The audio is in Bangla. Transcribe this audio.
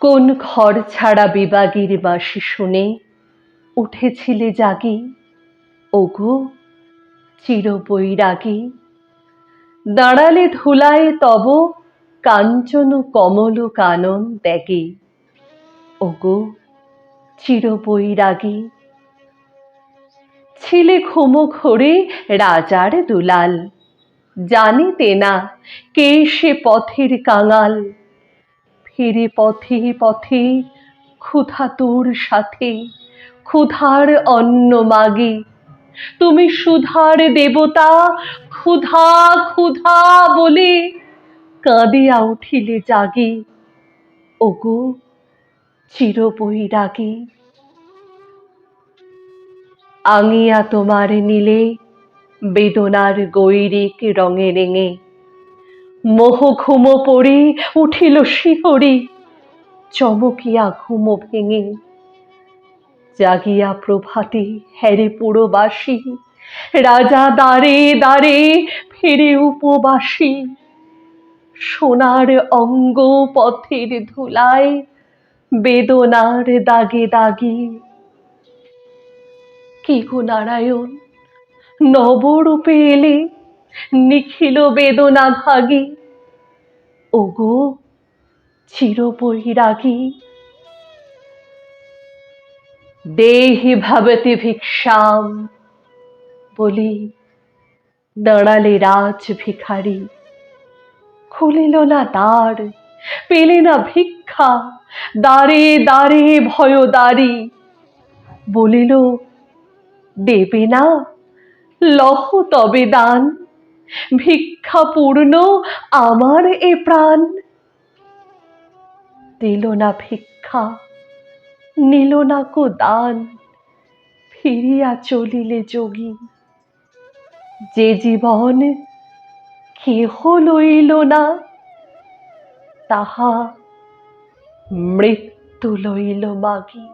কোন ঘর ছাড়া বিবাগীর বাঁশি শুনে উঠেছিলে জাগি, ওগো চিরবৈরাগী। দাঁড়ালে ধুলায় তব কাঞ্চন কমল কানন ত্যাগে, ওগো চিরবৈরাগী। ছিলে ঘুমো ঘোরে রাজার দুলাল, জানিতে না কে সে পথের কাঙাল। ফিরে পথে পথে ক্ষুধা তোর সাথে, ক্ষুধার অন্ন মাগে। তুমি সুধার দেবতা, ক্ষুধা ক্ষুধা বলে কাঁদিয়া উঠিলে জাগে, ওগো চিরবৈরাগী। আঙিয়া তোমার নীলে বেদনার গৈরিক রঙে রেঙে, মোহ ঘুম পড়ে উঠিল শিহরি, চমকিয়া ঘুম ভেঙে। জাগিয়া প্রভাতে হ্যারে পুরবাসী, রাজা দ্বারে দ্বারে ফিরে উপবাসী। সোনার অঙ্গ পথের ধুলায় বেদনার দাগে দাগে। কে গো নারায়ণ নবরূপে এলে, নিখিল বেদনা ভাগী, ওগো চিরবৈরাগী। দেহি ভবতি ভিক্ষাম বলি দাঁড়ালে রাজ ভিখারি। খুলিল না দ্বার, পেলে না ভিক্ষা, দ্বারে দ্বারে ভয়দারি। বলিল দেবে না, লহ তবে দান, ভিক্ষা পূর্ণ আমার এ প্রাণ। দিল না ভিক্ষা, নিল না কো দান, ফিরিয়া চলিলে যোগী। যে জীবন কেহ লইল না, তাহা মৃত্যু লইল মাগি।